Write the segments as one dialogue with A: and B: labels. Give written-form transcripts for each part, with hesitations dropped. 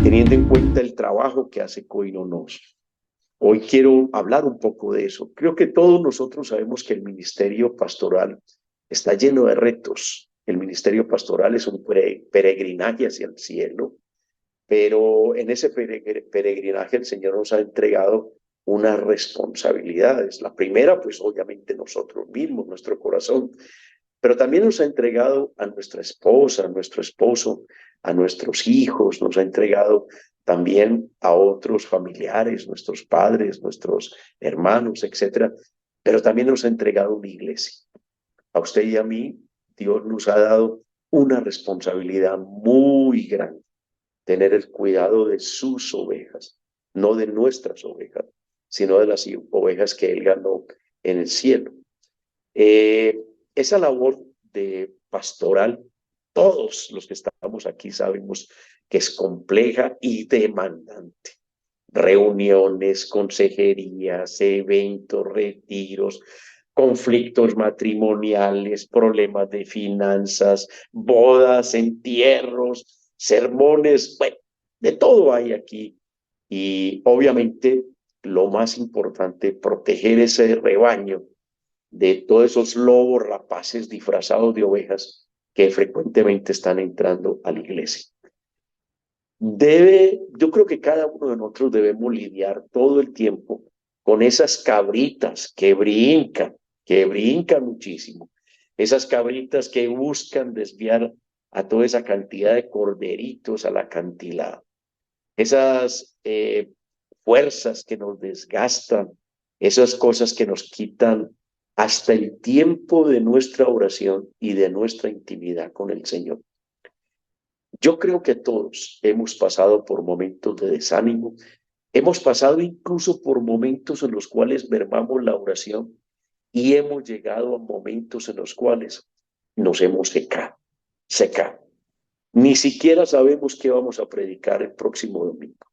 A: teniendo en cuenta el trabajo que hace Coinonos. Hoy quiero hablar un poco de eso. Creo que todos nosotros sabemos que el ministerio pastoral está lleno de retos. El ministerio pastoral es un peregrinaje hacia el cielo, pero en ese peregrinaje el Señor nos ha entregado unas responsabilidades. La primera, pues obviamente nosotros mismos, nuestro corazón, pero también nos ha entregado a nuestra esposa, a nuestro esposo, a nuestros hijos, nos ha entregado también a otros familiares, nuestros padres, nuestros hermanos, etcétera, pero también nos ha entregado una iglesia. A usted y a mí, Dios nos ha dado una responsabilidad muy grande, tener el cuidado de sus ovejas, no de nuestras ovejas, sino de las ovejas que Él ganó en el cielo. Eh, Esa labor de pastoral, todos los que estamos aquí sabemos que es compleja y demandante. Reuniones, consejerías, eventos, retiros, conflictos matrimoniales, problemas de finanzas, bodas, entierros, sermones, bueno, de todo hay aquí. Y obviamente lo más importante, proteger ese rebaño de todos esos lobos rapaces disfrazados de ovejas que frecuentemente están entrando a la iglesia. Yo creo que cada uno de nosotros debemos lidiar todo el tiempo con esas cabritas que brincan muchísimo, esas cabritas que buscan desviar a toda esa cantidad de corderitos al acantilado, esas fuerzas que nos desgastan, esas cosas que nos quitan hasta el tiempo de nuestra oración y de nuestra intimidad con el Señor. Yo creo que todos hemos pasado por momentos de desánimo, hemos pasado incluso por momentos en los cuales mermamos la oración y hemos llegado a momentos en los cuales nos hemos secado. Ni siquiera sabemos qué vamos a predicar el próximo domingo.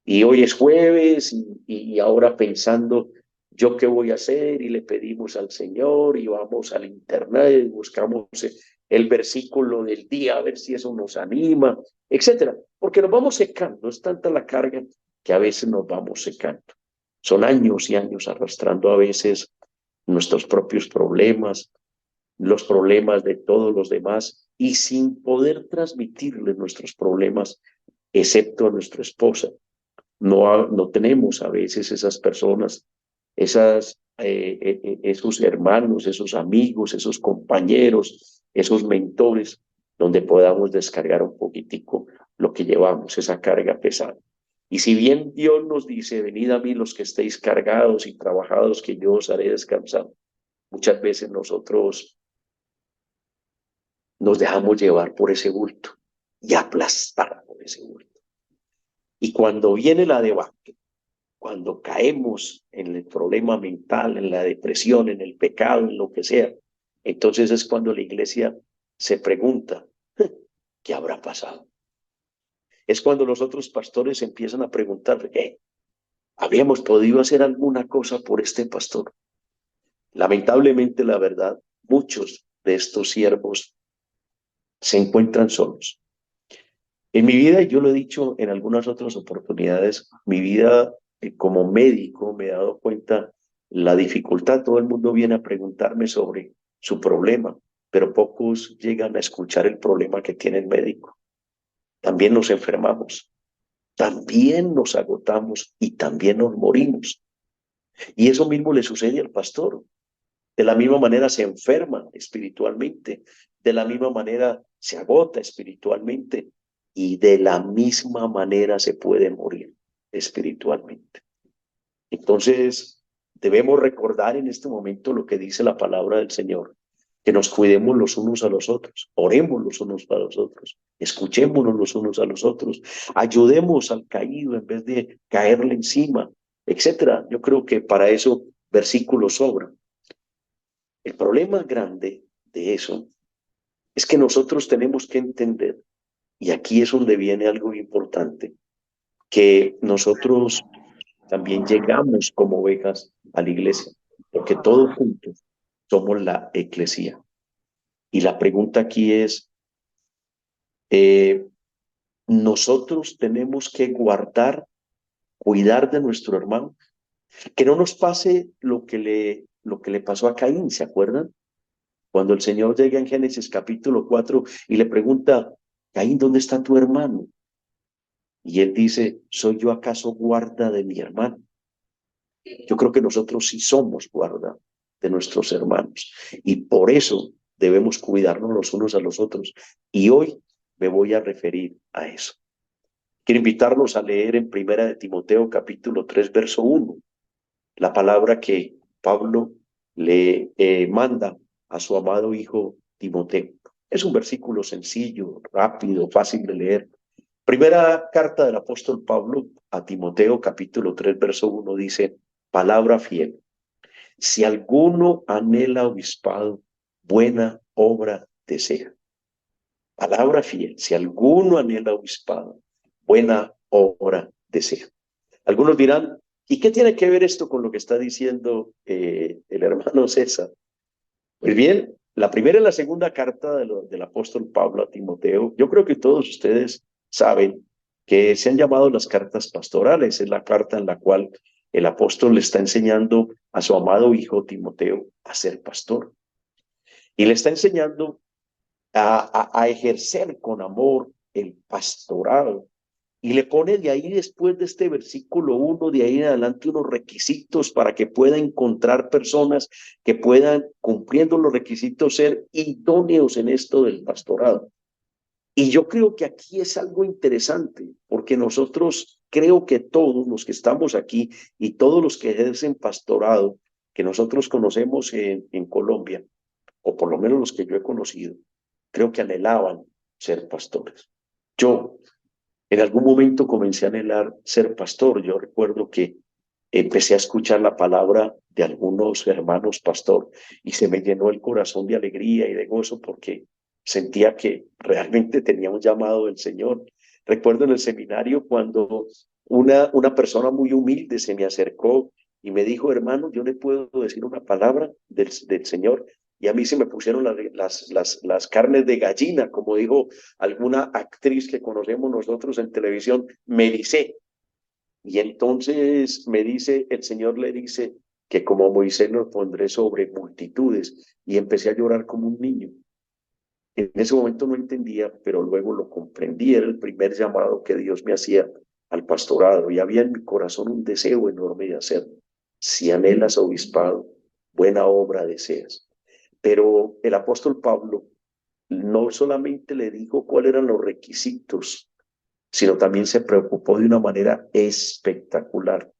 A: Y hoy es jueves y ahora pensando yo qué voy a hacer y le pedimos al Señor y vamos al internet y buscamos el versículo del día a ver si eso nos anima, etcétera. Porque nos vamos secando, es tanta la carga que a veces nos vamos secando. Son años y años arrastrando a veces nuestros propios problemas, los problemas de todos los demás y sin poder transmitirles nuestros problemas, excepto a nuestra esposa. No tenemos a veces esas personas, esos hermanos, esos amigos, esos compañeros, esos mentores, donde podamos descargar un poquitico lo que llevamos, esa carga pesada. Y si bien Dios nos dice, venid a mí los que estéis cargados y trabajados, que yo os haré descansar, muchas veces nosotros nos dejamos llevar por ese bulto y aplastar por ese bulto. Y cuando viene la debacle, cuando caemos en el problema mental, en la depresión, en el pecado, en lo que sea, entonces es cuando la iglesia se pregunta, ¿qué habrá pasado? Es cuando los otros pastores empiezan a preguntar, ¿habríamos podido hacer alguna cosa por este pastor? Lamentablemente, la verdad, muchos de estos siervos se encuentran solos. En mi vida, y yo lo he dicho en algunas otras oportunidades, mi vida como médico me he dado cuenta la dificultad. Todo el mundo viene a preguntarme sobre su problema, pero pocos llegan a escuchar el problema que tiene el médico. También nos enfermamos, también nos agotamos y también nos morimos. Y eso mismo le sucede al pastor. De la misma manera se enferma espiritualmente, de la misma manera se agota espiritualmente y de la misma manera se puede morir espiritualmente. Entonces, debemos recordar en este momento lo que dice la palabra del Señor, que nos cuidemos los unos a los otros, oremos los unos para los otros, escuchémonos los unos a los otros, ayudemos al caído en vez de caerle encima, etcétera. Yo creo que para eso versículos sobran. El problema grande de eso es que nosotros tenemos que entender, y aquí es donde viene algo importante, que nosotros también llegamos como ovejas a la iglesia, porque todos juntos somos la eclesía. Y la pregunta aquí es, eh, nosotros tenemos que guardar, cuidar de nuestro hermano, que no nos pase lo que le pasó a Caín, ¿se acuerdan? Cuando el Señor llega en Génesis capítulo 4 y le pregunta, Caín, ¿dónde está tu hermano? Y él dice, ¿soy yo acaso guarda de mi hermano? Yo creo que nosotros sí somos guarda de nuestros hermanos y por eso debemos cuidarnos los unos a los otros. Y hoy me voy a referir a eso. Quiero invitarlos a leer en Primera de Timoteo capítulo 3 verso 1, la palabra que Pablo le manda a su amado hijo Timoteo. Es un versículo sencillo, rápido, fácil de leer. Primera carta del apóstol Pablo a Timoteo, capítulo 3, verso 1, dice, palabra fiel. Si alguno anhela obispado, buena obra desea. Palabra fiel. Si alguno anhela obispado, buena obra desea. Algunos dirán, ¿y qué tiene que ver esto con lo que está diciendo el hermano César? Pues bien, la primera y la segunda carta del apóstol Pablo a Timoteo, yo creo que todos ustedes saben que se han llamado las cartas pastorales. Es la carta en la cual el apóstol le está enseñando a su amado hijo Timoteo a ser pastor. Y le está enseñando a ejercer con amor el pastorado. Y le pone de ahí, después de este versículo 1, de ahí en adelante, unos requisitos para que pueda encontrar personas que puedan, cumpliendo los requisitos, ser idóneos en esto del pastorado. Y yo creo que aquí es algo interesante, porque nosotros, creo que todos los que estamos aquí y todos los que ejercen pastorado, que nosotros conocemos en Colombia, o por lo menos los que yo he conocido, creo que anhelaban ser pastores. Yo en algún momento comencé a anhelar ser pastor. Yo recuerdo que empecé a escuchar la palabra de algunos hermanos pastor y se me llenó el corazón de alegría y de gozo porque sentía que realmente tenía un llamado del Señor. Recuerdo en el seminario cuando una persona muy humilde se me acercó y me dijo, hermano, yo le puedo decir una palabra del Señor. Y a mí se me pusieron las carnes de gallina, como dijo alguna actriz que conocemos nosotros en televisión, me ericé. Y entonces me dice, el Señor le dice que como Moisés lo pondré sobre multitudes. Y empecé a llorar como un niño. En ese momento no entendía, pero luego lo comprendí. Era el primer llamado que Dios me hacía al pastorado y había en mi corazón un deseo enorme de hacerlo. Si anhelas obispado, buena obra deseas. Pero el apóstol Pablo no solamente le dijo cuáles eran los requisitos, sino también se preocupó de una manera espectacular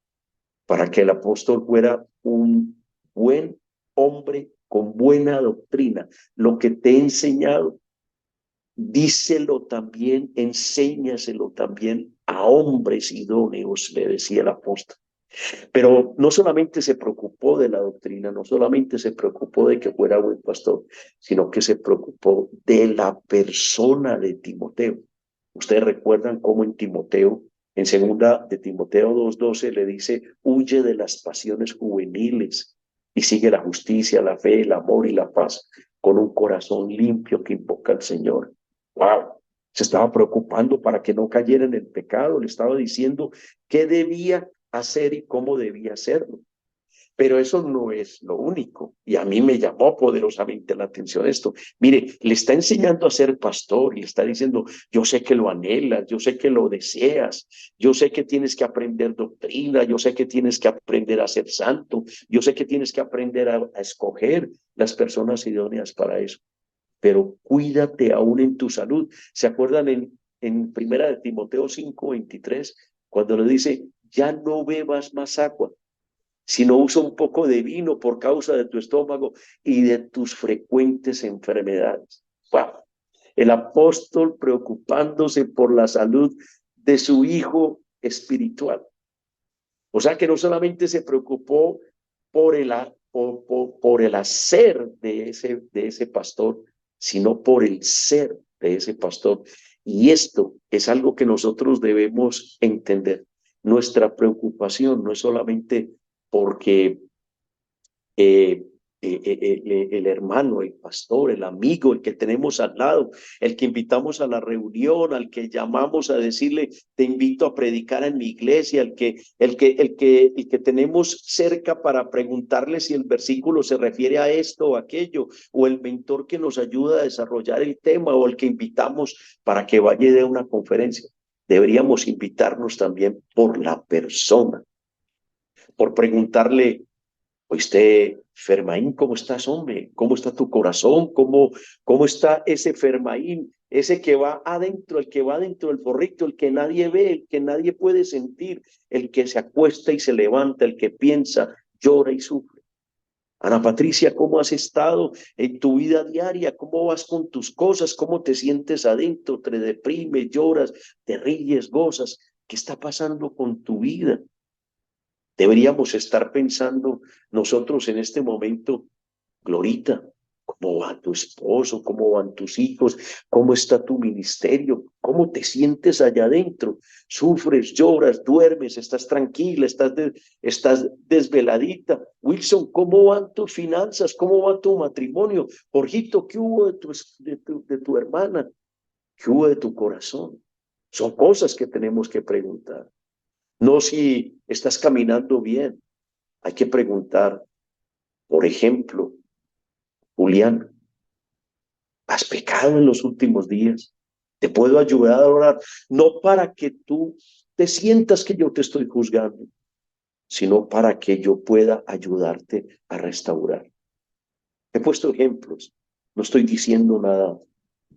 A: para que el apóstol fuera un buen hombre con buena doctrina. Lo que te he enseñado, díselo también, enséñaselo también a hombres idóneos, le decía el apóstol. Pero no solamente se preocupó de la doctrina, no solamente se preocupó de que fuera buen pastor, sino que se preocupó de la persona de Timoteo. Ustedes recuerdan cómo en Timoteo, en segunda de Timoteo 2:12 le dice, huye de las pasiones juveniles y sigue la justicia, la fe, el amor y la paz con un corazón limpio que invoca al Señor. ¡Wow! Se estaba preocupando para que no cayera en el pecado, le estaba diciendo qué debía hacer y cómo debía hacerlo. Pero eso no es lo único. Y a mí me llamó poderosamente la atención esto. Mire, le está enseñando a ser pastor y le está diciendo, yo sé que lo anhelas, yo sé que lo deseas, yo sé que tienes que aprender doctrina, yo sé que tienes que aprender a ser santo, yo sé que tienes que aprender a escoger las personas idóneas para eso. Pero cuídate aún en tu salud. ¿Se acuerdan en primera de Timoteo 5:23, cuando le dice, ya no bebas más agua, sino usa un poco de vino por causa de tu estómago y de tus frecuentes enfermedades? Wow. El apóstol preocupándose por la salud de su hijo espiritual. O sea que no solamente se preocupó por el hacer de ese pastor, sino por el ser de ese pastor. Y esto es algo que nosotros debemos entender. Nuestra preocupación no es solamente porque el hermano, el pastor, el amigo, el que tenemos al lado, el que invitamos a la reunión, al que llamamos a decirle, te invito a predicar en mi iglesia, el que tenemos cerca para preguntarle si el versículo se refiere a esto o aquello, o el mentor que nos ayuda a desarrollar el tema, o el que invitamos para que vaya de una conferencia. Deberíamos invitarnos también por la persona, por preguntarle, oíste, Fermaín, ¿cómo estás, hombre? ¿Cómo está tu corazón? ¿Cómo está ese Fermaín? Ese que va adentro, el que va dentro del borrito, el que nadie ve, el que nadie puede sentir, el que se acuesta y se levanta, el que piensa, llora y sufre. Ana Patricia, ¿cómo has estado en tu vida diaria? ¿Cómo vas con tus cosas? ¿Cómo te sientes adentro? ¿Te deprimes, lloras, te ríes, gozas? ¿Qué está pasando con tu vida? Deberíamos estar pensando nosotros en este momento, Glorita, ¿cómo va tu esposo? ¿Cómo van tus hijos? ¿Cómo está tu ministerio? ¿Cómo te sientes allá adentro? ¿Sufres, lloras, duermes, estás tranquila, estás desveladita? Wilson, ¿cómo van tus finanzas? ¿Cómo va tu matrimonio? Jorgito, ¿qué hubo de tu hermana? ¿Qué hubo de tu corazón? Son cosas que tenemos que preguntar. No si estás caminando bien. Hay que preguntar, por ejemplo, Julián, ¿has pecado en los últimos días? ¿Te puedo ayudar a orar? No para que tú te sientas que yo te estoy juzgando, sino para que yo pueda ayudarte a restaurar. He puesto ejemplos. No estoy diciendo nada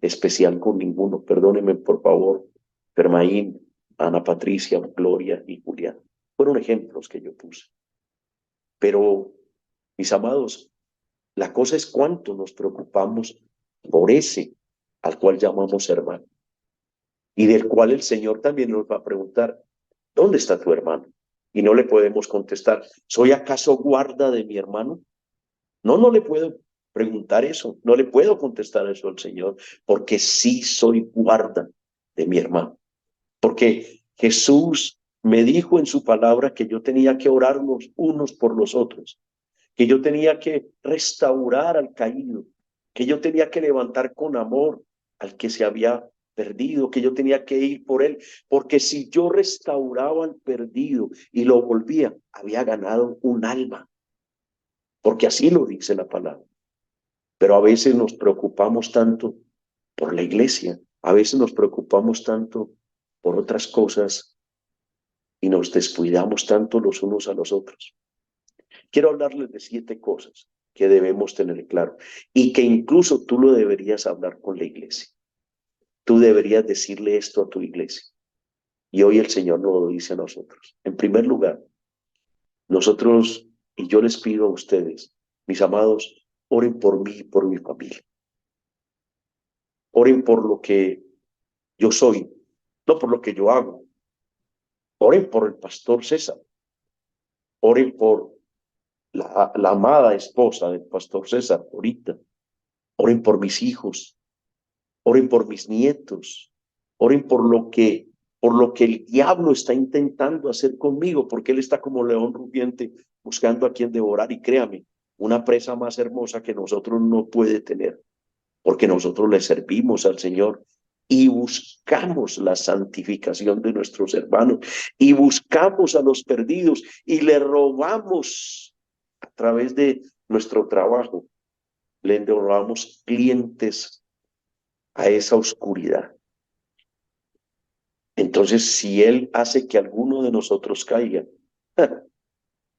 A: especial con ninguno. Perdónenme, por favor, Fermaín, Ana Patricia, Gloria y Julián. Fueron ejemplos que yo puse. Pero, mis amados, la cosa es cuánto nos preocupamos por ese al cual llamamos hermano y del cual el Señor también nos va a preguntar, ¿dónde está tu hermano? Y no le podemos contestar, ¿soy acaso guarda de mi hermano? No, no le puedo preguntar eso, no le puedo contestar eso al Señor, porque sí soy guarda de mi hermano. Porque Jesús me dijo en su palabra que yo tenía que orar los unos por los otros, que yo tenía que restaurar al caído, que yo tenía que levantar con amor al que se había perdido, que yo tenía que ir por él, porque si yo restauraba al perdido y lo volvía, había ganado un alma, porque así lo dice la palabra. Pero a veces nos preocupamos tanto por la iglesia, a veces nos preocupamos tanto por otras cosas y nos descuidamos tanto los unos a los otros. Quiero hablarles de 7 cosas que debemos tener claro y que incluso tú lo deberías hablar con la iglesia. Tú deberías decirle esto a tu iglesia. Y hoy el Señor nos lo dice a nosotros. En primer lugar, nosotros, y yo les pido a ustedes, mis amados, oren por mí y por mi familia. Oren por lo que yo soy, no por lo que yo hago. Oren por el pastor César. Oren por la amada esposa del pastor César, ahorita. Oren por mis hijos. Oren por mis nietos. Oren por lo que el diablo está intentando hacer conmigo, porque él está como león rugiente buscando a quien devorar. Y créame, una presa más hermosa que nosotros no puede tener, porque nosotros le servimos al Señor y buscamos la santificación de nuestros hermanos y buscamos a los perdidos y le robamos a través de nuestro trabajo, le robamos clientes a esa oscuridad. Entonces, si Él hace que alguno de nosotros caiga,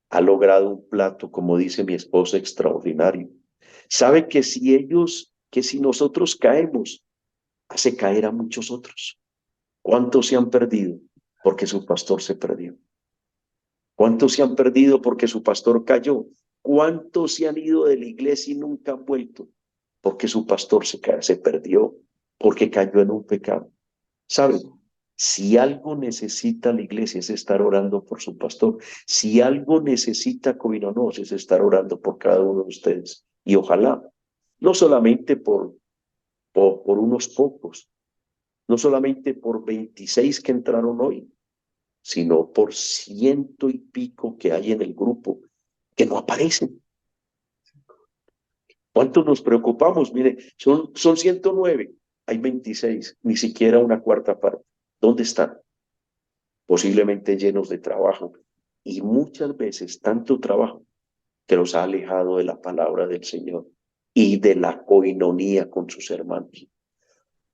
A: ha logrado un plato, como dice mi esposa, extraordinario. Sabe que si nosotros caemos, hace caer a muchos otros. ¿Cuántos se han perdido? Porque su pastor se perdió. ¿Cuántos se han perdido porque su pastor cayó? ¿Cuántos se han ido de la iglesia y nunca han vuelto? Porque su pastor se perdió, porque cayó en un pecado. ¿Saben? Si algo necesita la iglesia es estar orando por su pastor. Si algo necesita Coinonos es estar orando por cada uno de ustedes. Y ojalá, no solamente por unos pocos, no solamente por 26 que entraron hoy, sino por 100 y pico que hay en el grupo que no aparecen. ¿Cuántos nos preocupamos? Mire, son 109, hay 26, ni siquiera una cuarta parte. ¿Dónde están? Posiblemente llenos de trabajo. Y muchas veces tanto trabajo que los ha alejado de la palabra del Señor y de la coinonía con sus hermanos.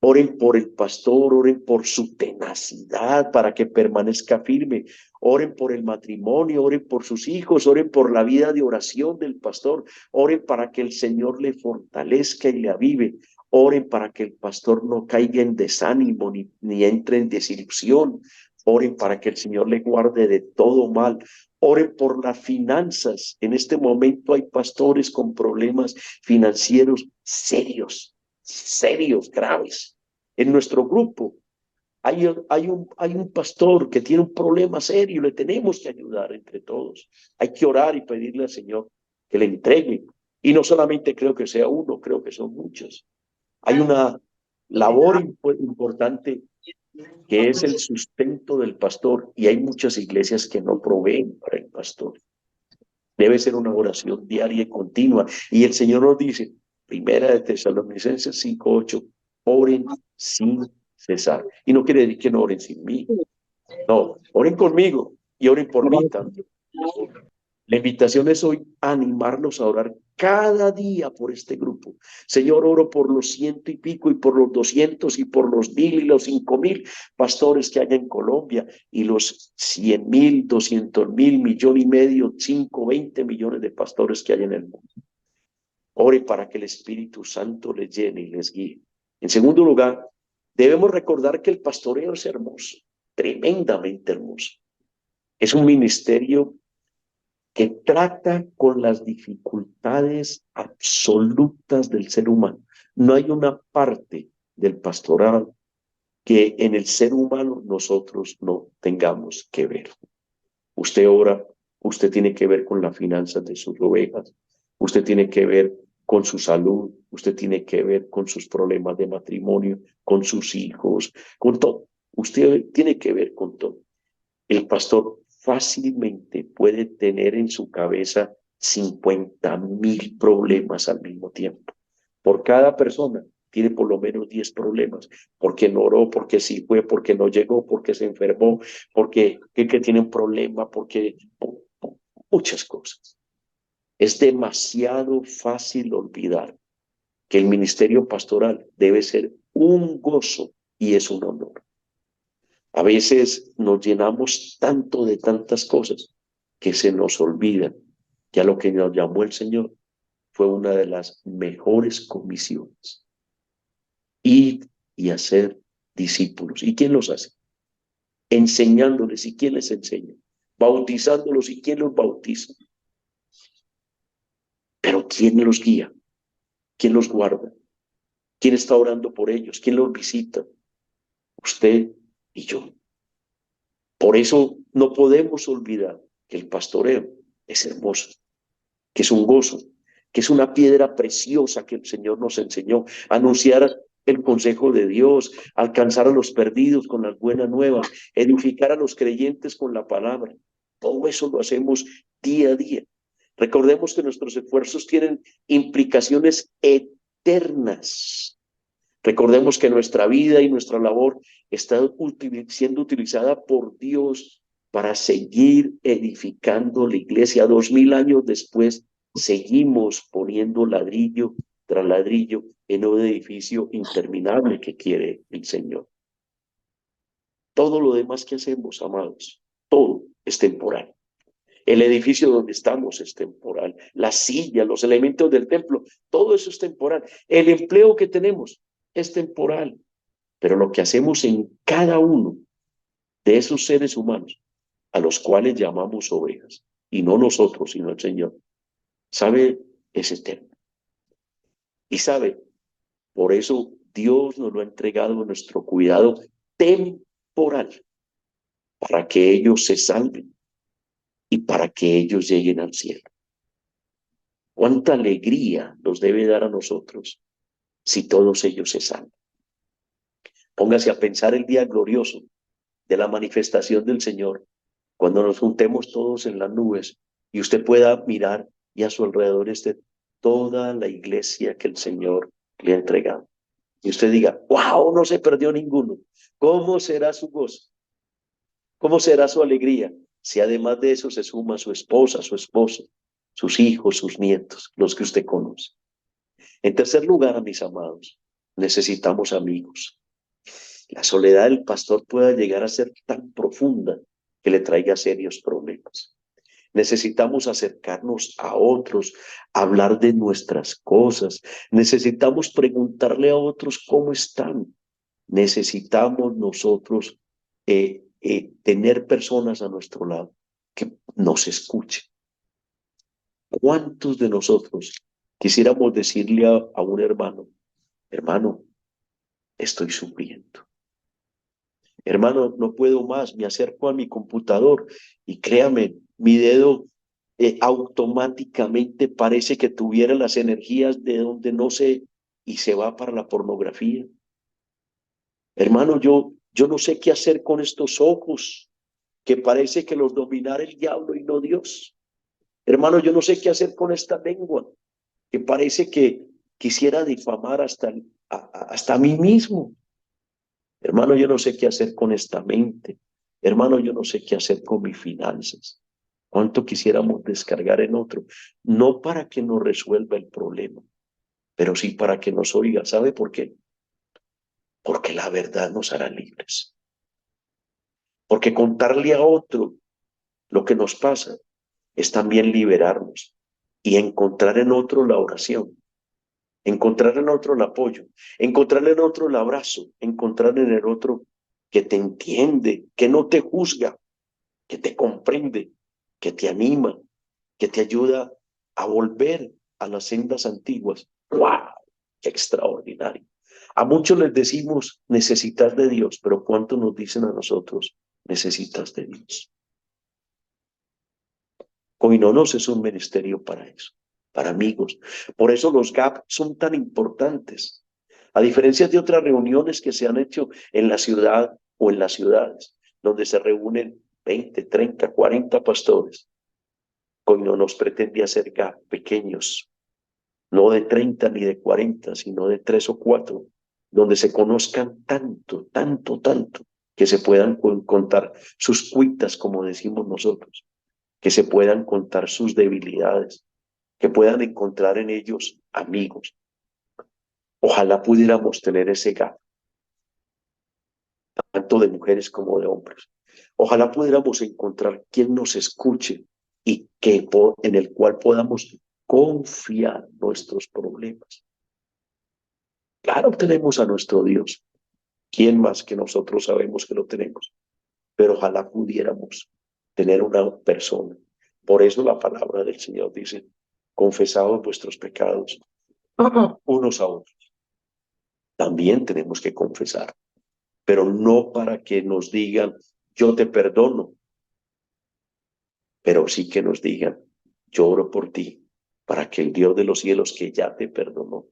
A: Oren por el pastor, oren por su tenacidad para que permanezca firme. Oren por el matrimonio, oren por sus hijos, oren por la vida de oración del pastor. Oren para que el Señor le fortalezca y le avive. Oren para que el pastor no caiga en desánimo ni entre en desilusión. Oren para que el Señor le guarde de todo mal. Oren por las finanzas. En este momento hay pastores con problemas financieros serios, graves. En nuestro grupo hay un pastor que tiene un problema serio, le tenemos que ayudar entre todos. Hay que orar y pedirle al Señor que le entregue. Y no solamente creo que sea uno, creo que son muchos. Hay una labor importante que es el sustento del pastor, y hay muchas iglesias que no proveen para el pastor. Debe ser una oración diaria y continua. Y el Señor nos dice, Primera de Tesalonicenses 5:8, oren sin cesar. Y no quiere decir que no oren sin mí. No, oren conmigo y oren por mí también. La invitación es hoy animarnos a orar cada día por este grupo. Señor, oro por los 100 y pico y por los 200 y por los 1000 y los 5000 pastores que hay en Colombia y los 100.000, 200.000, 1.500.000, 5, 20 millones de pastores que hay en el mundo. Ore para que el Espíritu Santo les llene y les guíe. En segundo lugar, debemos recordar que el pastoreo es hermoso, tremendamente hermoso. Es un ministerio que trata con las dificultades absolutas del ser humano. No hay una parte del pastoral que en el ser humano nosotros no tengamos que ver. Usted ora, usted tiene que ver con las finanzas de sus ovejas, usted tiene que ver con su salud, usted tiene que ver con sus problemas de matrimonio, con sus hijos, con todo. Usted tiene que ver con todo. El pastor fácilmente puede tener en su cabeza 50.000 problemas al mismo tiempo. Por cada persona tiene por lo menos 10 problemas. Porque no oró, porque sí fue, porque no llegó, porque se enfermó, porque que tiene un problema, porque muchas cosas. Es demasiado fácil olvidar que el ministerio pastoral debe ser un gozo y es un honor. A veces nos llenamos tanto de tantas cosas que se nos olvidan que a lo que nos llamó el Señor fue una de las mejores comisiones. Ir y hacer discípulos. ¿Y quién los hace? Enseñándoles. ¿Y quién les enseña? Bautizándolos. ¿Y quién los bautiza? Pero ¿quién los guía? ¿Quién los guarda? ¿Quién está orando por ellos? ¿Quién los visita? Usted y yo. Por eso no podemos olvidar que el pastoreo es hermoso, que es un gozo, que es una piedra preciosa que el Señor nos enseñó. Anunciar el consejo de Dios, alcanzar a los perdidos con las buenas nuevas, edificar a los creyentes con la palabra. Todo eso lo hacemos día a día. Recordemos que nuestros esfuerzos tienen implicaciones eternas. Recordemos que nuestra vida y nuestra labor está siendo utilizada por Dios para seguir edificando la iglesia. 2000 años después, seguimos poniendo ladrillo tras ladrillo en un edificio interminable que quiere el Señor. Todo lo demás que hacemos, amados, todo es temporal. El edificio donde estamos es temporal. La silla, los elementos del templo, todo eso es temporal. El empleo que tenemos es temporal. Pero lo que hacemos en cada uno de esos seres humanos, a los cuales llamamos ovejas, y no nosotros, sino el Señor, ¿sabe? Es eterno. Y sabe, por eso Dios nos lo ha entregado a nuestro cuidado temporal, para que ellos se salven y para que ellos lleguen al cielo. ¿Cuánta alegría nos debe dar a nosotros si todos ellos se salvan? Póngase a pensar el día glorioso de la manifestación del Señor, cuando nos juntemos todos en las nubes y usted pueda mirar y a su alrededor esté toda la iglesia que el Señor le ha entregado. Y usted diga, wow, no se perdió ninguno. ¿Cómo será su gozo? ¿Cómo será su alegría? Si además de eso se suma su esposa, su esposo, sus hijos, sus nietos, los que usted conoce. En tercer lugar, mis amados, necesitamos amigos. La soledad del pastor puede llegar a ser tan profunda que le traiga serios problemas. Necesitamos acercarnos a otros, hablar de nuestras cosas. Necesitamos preguntarle a otros cómo están. Necesitamos nosotros tener personas a nuestro lado que nos escuchen. ¿Cuántos de nosotros quisiéramos decirle a un hermano, hermano, estoy sufriendo? Hermano, no puedo más, me acerco a mi computador y créame, mi dedo automáticamente parece que tuviera las energías de donde no sé y se va para la pornografía. Hermano, yo no sé qué hacer con estos ojos que parece que los dominara el diablo y no Dios. Hermano, yo no sé qué hacer con esta lengua que parece que quisiera difamar hasta a mí mismo. Hermano, yo no sé qué hacer con esta mente. Hermano, yo no sé qué hacer con mis finanzas. ¿Cuánto quisiéramos descargar en otro? No para que nos resuelva el problema, pero sí para que nos oiga. ¿Sabe por qué? Porque la verdad nos hará libres. Porque contarle a otro lo que nos pasa es también liberarnos y encontrar en otro la oración, encontrar en otro el apoyo, encontrar en otro el abrazo, encontrar en el otro que te entiende, que no te juzga, que te comprende, que te anima, que te ayuda a volver a las sendas antiguas. ¡Wow! ¡Qué extraordinario! A muchos les decimos, necesitas de Dios, pero ¿cuánto nos dicen a nosotros, necesitas de Dios? Coinonos es un ministerio para eso, para amigos. Por eso los GAP son tan importantes. A diferencia de otras reuniones que se han hecho en la ciudad o en las ciudades, donde se reúnen 20, 30, 40 pastores, Coinonos pretende hacer GAP pequeños, no de 30 ni de 40, sino de 3 o 4, donde se conozcan tanto, tanto, tanto, que se puedan contar sus cuitas, como decimos nosotros, que se puedan contar sus debilidades, que puedan encontrar en ellos amigos. Ojalá pudiéramos tener ese GAP, tanto de mujeres como de hombres. Ojalá pudiéramos encontrar quien nos escuche y en el cual podamos confiar nuestros problemas. Claro, tenemos a nuestro Dios. ¿Quién más que nosotros sabemos que lo tenemos? Pero ojalá pudiéramos tener una persona. Por eso la palabra del Señor dice, confesaos vuestros pecados unos a otros. También tenemos que confesar, pero no para que nos digan, yo te perdono, pero sí que nos digan, yo oro por ti, para que el Dios de los cielos que ya te perdonó,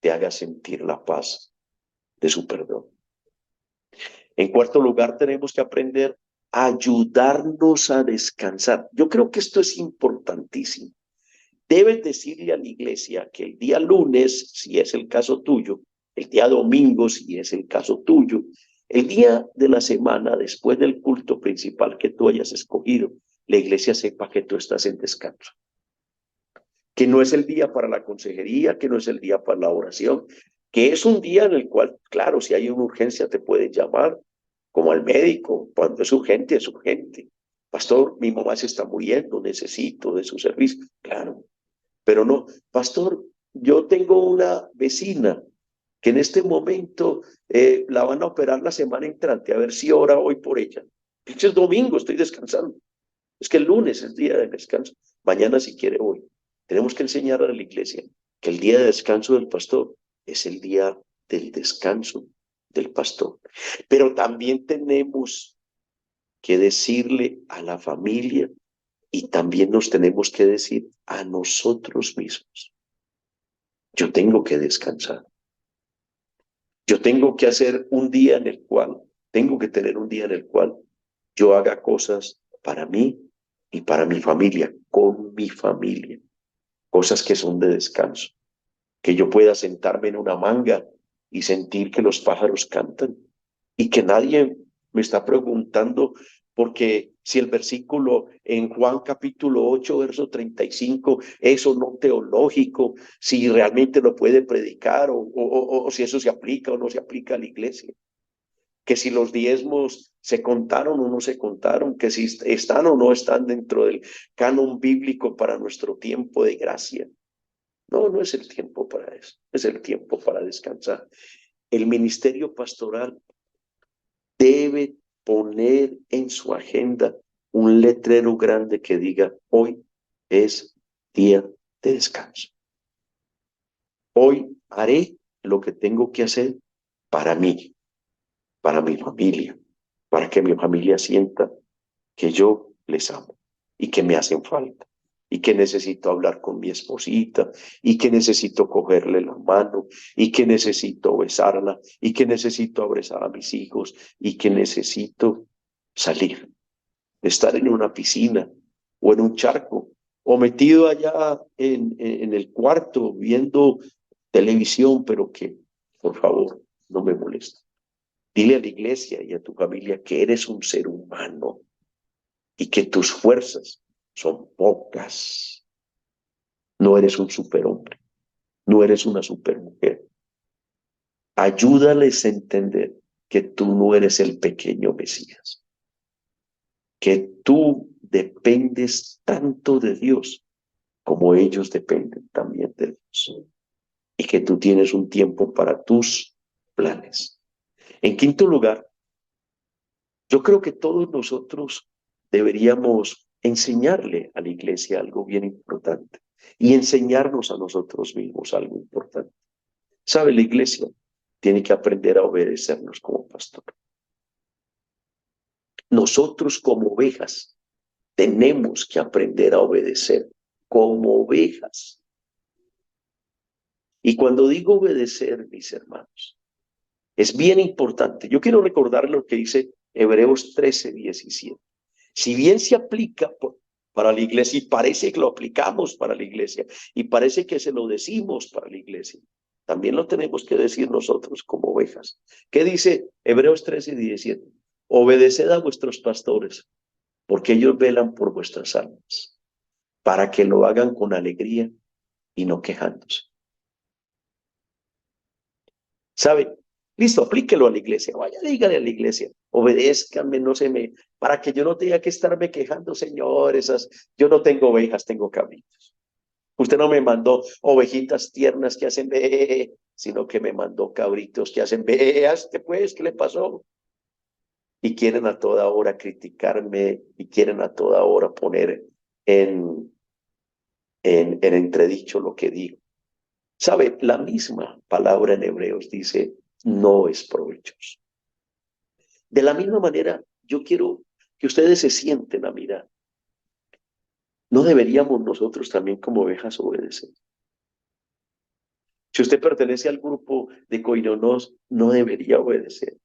A: te haga sentir la paz de su perdón. En cuarto lugar, tenemos que aprender a ayudarnos a descansar. Yo creo que esto es importantísimo. Debes decirle a la iglesia que el día lunes, si es el caso tuyo, el día domingo, si es el caso tuyo, el día de la semana después del culto principal que tú hayas escogido, la iglesia sepa que tú estás en descanso. Que no es el día para la consejería, que no es el día para la oración, que es un día en el cual, claro, si hay una urgencia te pueden llamar, como al médico, cuando es urgente, es urgente. Pastor, mi mamá se está muriendo, necesito de su servicio. Claro, pero no, pastor, yo tengo una vecina que en este momento la van a operar la semana entrante, a ver si ora hoy por ella. Es domingo, estoy descansando. Es que el lunes es día de descanso. Mañana si quiere hoy. Tenemos que enseñar a la iglesia que el día de descanso del pastor es el día del descanso del pastor. Pero también tenemos que decirle a la familia y también nos tenemos que decir a nosotros mismos, yo tengo que descansar. Yo tengo que hacer un día en el cual, tengo que tener un día en el cual yo haga cosas para mí y para mi familia, con mi familia, cosas que son de descanso, que yo pueda sentarme en una manga y sentir que los pájaros cantan y que nadie me está preguntando, porque si el versículo en Juan capítulo 8, verso 35, eso no teológico, si realmente lo puede predicar o si eso se aplica o no se aplica a la iglesia, que si los diezmos se contaron o no se contaron, que si están o no están dentro del canon bíblico para nuestro tiempo de gracia. No, no es el tiempo para eso, es el tiempo para descansar. El ministerio pastoral debe poner en su agenda un letrero grande que diga: hoy es día de descanso. Hoy haré lo que tengo que hacer para mí, para mi familia, para que mi familia sienta que yo les amo y que me hacen falta y que necesito hablar con mi esposita y que necesito cogerle la mano y que necesito besarla y que necesito abrazar a mis hijos y que necesito salir, estar en una piscina o en un charco o metido allá en el cuarto viendo televisión, pero que por favor no me moleste. Dile a la iglesia y a tu familia que eres un ser humano y que tus fuerzas son pocas. No eres un superhombre, no eres una supermujer. Ayúdales a entender que tú no eres el pequeño Mesías, que tú dependes tanto de Dios como ellos dependen también de Dios, y que tú tienes un tiempo para tus planes. En quinto lugar, yo creo que todos nosotros deberíamos enseñarle a la iglesia algo bien importante y enseñarnos a nosotros mismos algo importante. ¿Sabe? La iglesia tiene que aprender a obedecernos como pastor. Nosotros como ovejas tenemos que aprender a obedecer como ovejas. Y cuando digo obedecer, mis hermanos, es bien importante. Yo quiero recordar lo que dice Hebreos 13:17. Si bien se aplica para la iglesia y parece que lo aplicamos para la iglesia y parece que se lo decimos para la iglesia, también lo tenemos que decir nosotros como ovejas. ¿Qué dice Hebreos 13:17? Obedeced a vuestros pastores, porque ellos velan por vuestras almas, para que lo hagan con alegría y no quejándose. ¿Sabe? Listo, aplíquelo a la iglesia. Vaya, dígale a la iglesia, obedézcanme, no se me, para que yo no tenga que estarme quejando, Señor, yo no tengo ovejas, tengo cabritos. Usted no me mandó ovejitas tiernas que hacen ve, sino que me mandó cabritos que hacen ve, pues, ¿qué le pasó? Y quieren a toda hora criticarme y quieren a toda hora poner en entredicho lo que digo. ¿Sabe? La misma palabra en Hebreos dice, no es provechoso. De la misma manera, yo quiero que ustedes se sienten a mirar. ¿No deberíamos nosotros también como ovejas obedecer? Si usted pertenece al grupo de Coinonos, no debería obedecer.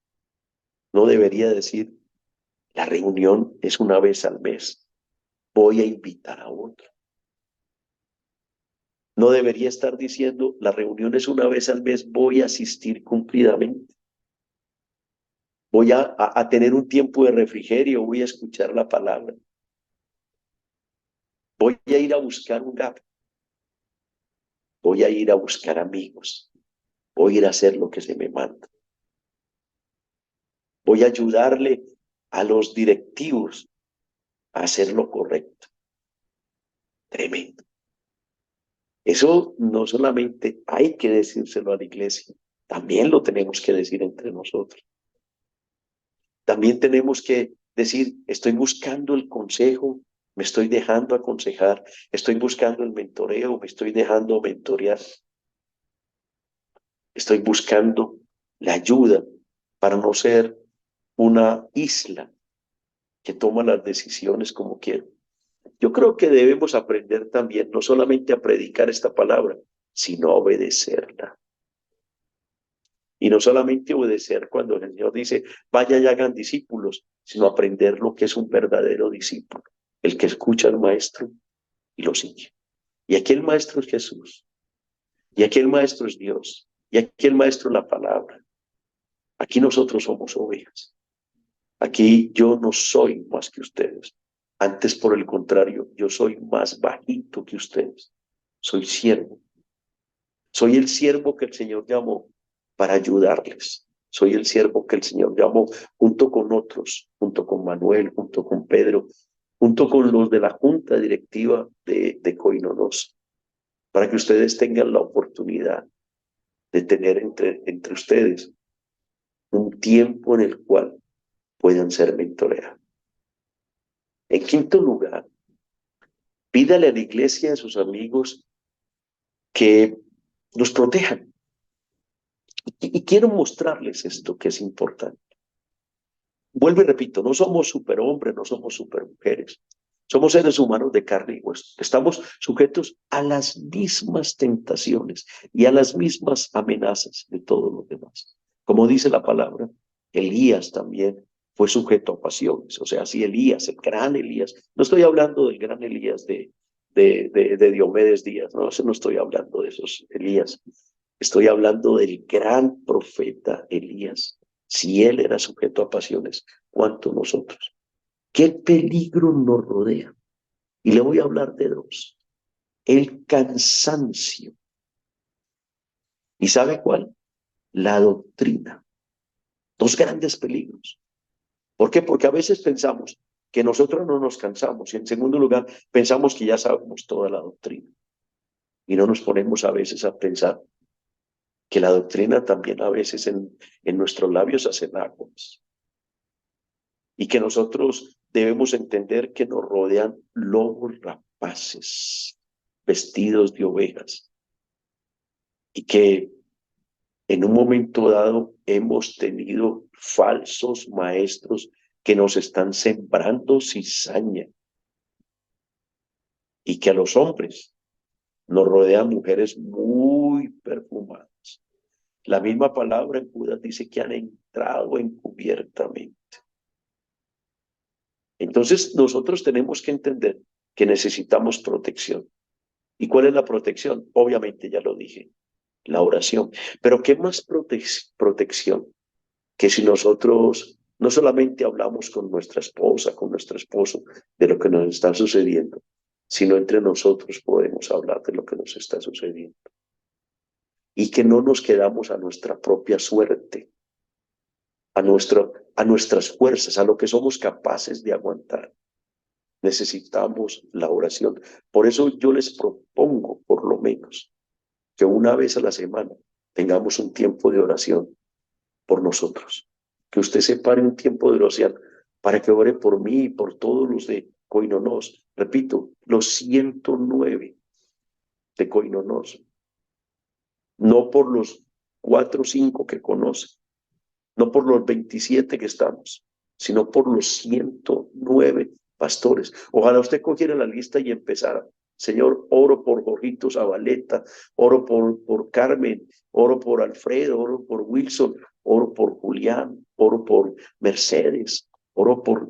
A: No debería decir, la reunión es una vez al mes. Voy a invitar a otro. No debería estar diciendo, la reunión es una vez al mes, voy a asistir cumplidamente. Voy a tener un tiempo de refrigerio, voy a escuchar la palabra. Voy a ir a buscar un gap. Voy a ir a buscar amigos. Voy a ir a hacer lo que se me manda. Voy a ayudarle a los directivos a hacer lo correcto. Tremendo. Eso no solamente hay que decírselo a la iglesia, también lo tenemos que decir entre nosotros. También tenemos que decir, estoy buscando el consejo, me estoy dejando aconsejar, estoy buscando el mentoreo, me estoy dejando mentorear. Estoy buscando la ayuda para no ser una isla que toma las decisiones como quiere. Yo creo que debemos aprender también no solamente a predicar esta palabra, sino a obedecerla. Y no solamente obedecer cuando el Señor dice, vaya y hagan discípulos, sino aprender lo que es un verdadero discípulo, el que escucha al maestro y lo sigue. Y aquí el maestro es Jesús. Y aquí el maestro es Dios. Y aquí el maestro es la palabra. Aquí nosotros somos ovejas. Aquí yo no soy más que ustedes. Antes, por el contrario, yo soy más bajito que ustedes. Soy siervo. Soy el siervo que el Señor llamó para ayudarles. Soy el siervo que el Señor llamó junto con otros, junto con Manuel, junto con Pedro, junto con los de la junta directiva de Coinonos, para que ustedes tengan la oportunidad de tener entre ustedes un tiempo en el cual puedan ser mentoreados. En quinto lugar, pídale a la iglesia y a sus amigos que nos protejan. Y quiero mostrarles esto que es importante. Vuelvo y repito, no somos superhombres, no somos supermujeres. Somos seres humanos de carne y hueso. Estamos sujetos a las mismas tentaciones y a las mismas amenazas de todos los demás. Como dice la palabra, Elías también fue sujeto a pasiones. O sea, si Elías, el gran Elías, no estoy hablando del gran Elías de Diomedes Díaz, no estoy hablando de esos Elías. Estoy hablando del gran profeta Elías. Si él era sujeto a pasiones, ¿cuánto nosotros? ¿Qué peligro nos rodea? Y le voy a hablar de dos. El cansancio. ¿Y sabe cuál? La doctrina. Dos grandes peligros. ¿Por qué? Porque a veces pensamos que nosotros no nos cansamos y en segundo lugar pensamos que ya sabemos toda la doctrina. Y no nos ponemos a veces a pensar que la doctrina también a veces en nuestros labios hace aguas. Y que nosotros debemos entender que nos rodean lobos rapaces, vestidos de ovejas, y que en un momento dado hemos tenido falsos maestros que nos están sembrando cizaña, y que a los hombres nos rodean mujeres muy perfumadas. La misma palabra en Judas dice que han entrado encubiertamente. Entonces nosotros tenemos que entender que necesitamos protección. ¿Y cuál es la protección? Obviamente ya lo dije, la oración. Pero ¿qué más protección? Que si nosotros no solamente hablamos con nuestra esposa, con nuestro esposo, de lo que nos está sucediendo, sino entre nosotros podemos hablar de lo que nos está sucediendo. Y que no nos quedamos a nuestra propia suerte, a nuestras fuerzas, a lo que somos capaces de aguantar. Necesitamos la oración. Por eso yo les propongo, por lo menos, que una vez a la semana tengamos un tiempo de oración por nosotros. Que usted separe un tiempo de oración para que ore por mí y por todos los de Coinonos. Repito, los 109 de Coinonos. No por los 4 o 5 que conoce, no por los 27 que estamos, sino por los 109 pastores. Ojalá usted cogiera la lista y empezara. Señor, oro por Jorgito Zabaleta, oro por Carmen, oro por Alfredo, oro por Wilson, oro por Julián, oro por Mercedes, oro por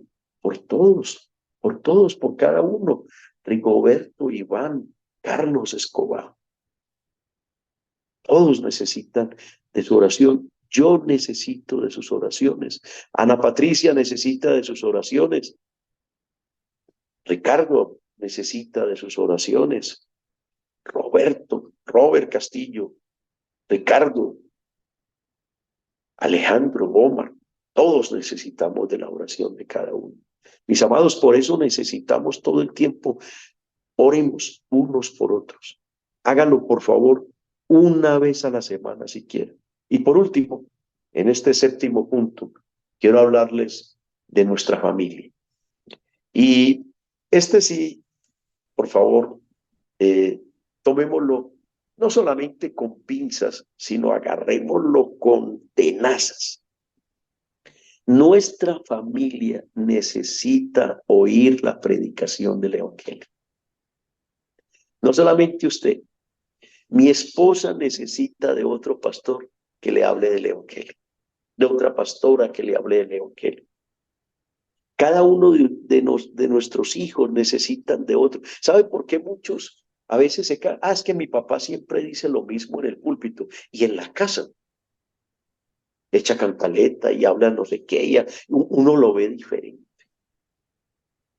A: todos, por cada uno. Rigoberto, Iván, Carlos Escobar. Todos necesitan de su oración. Yo necesito de sus oraciones. Ana Patricia necesita de sus oraciones. Ricardo necesita de sus oraciones. Robert Castillo, Ricardo, Alejandro, Omar. Todos necesitamos de la oración de cada uno. Mis amados, por eso necesitamos todo el tiempo. Oremos unos por otros. Háganlo, por favor, una vez a la semana si quieren. Y por último, en este séptimo punto, quiero hablarles de nuestra familia. Y este sí, por favor, tomémoslo no solamente con pinzas, sino agarrémoslo con tenazas. Nuestra familia necesita oír la predicación del Evangelio. No solamente usted. Mi esposa necesita de otro pastor que le hable del Evangelio, de otra pastora que le hable del Evangelio. Cada uno de nuestros hijos necesitan de otro. ¿Sabe por qué muchos A veces es que mi papá siempre dice lo mismo en el púlpito y en la casa. Echa cantaleta y habla no sé qué, uno lo ve diferente.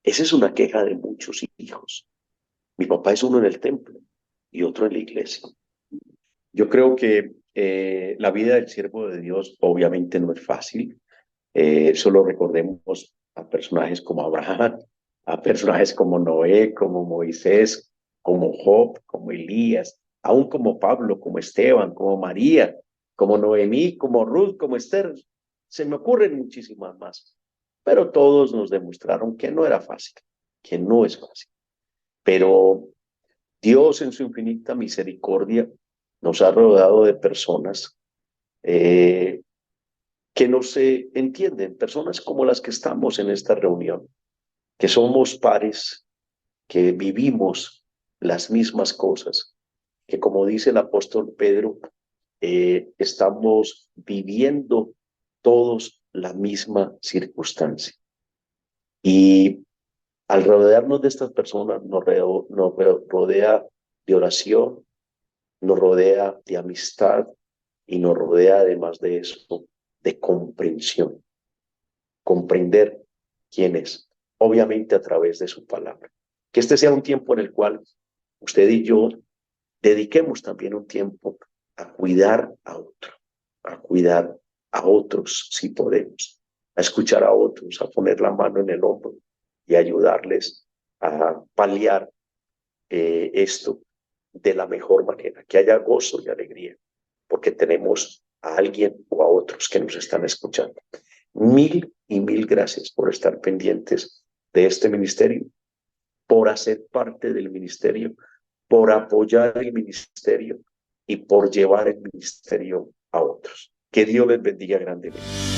A: Esa es una queja de muchos hijos. Mi papá es uno en el templo y otro en la iglesia. Yo creo que la vida del siervo de Dios obviamente no es fácil. Solo recordemos a personajes como Abraham, a personajes como Noé, como Moisés, como Job, como Elías, aún como Pablo, como Esteban, como María, como Noemí, como Ruth, como Esther. Se me ocurren muchísimas más, pero todos nos demostraron que no era fácil, que no es fácil. Pero Dios en su infinita misericordia nos ha rodeado de personas eh, que no se entienden, personas como las que estamos en esta reunión, que somos pares, que vivimos las mismas cosas, que como dice el apóstol Pedro, estamos viviendo todos la misma circunstancia. Y al rodearnos de estas personas, nos rodea de oración, nos rodea de amistad y nos rodea además de eso, de comprensión. Comprender quién es, obviamente a través de su palabra. Que este sea un tiempo en el cual usted y yo dediquemos también un tiempo a cuidar a otro, a cuidar a otros si podemos, a escuchar a otros, a poner la mano en el hombro y ayudarles a paliar esto de la mejor manera, que haya gozo y alegría, porque tenemos a alguien o a otros que nos están escuchando. Mil y mil gracias por estar pendientes de este ministerio, por hacer parte del ministerio, por apoyar el ministerio y por llevar el ministerio a otros. Que Dios les bendiga grandemente.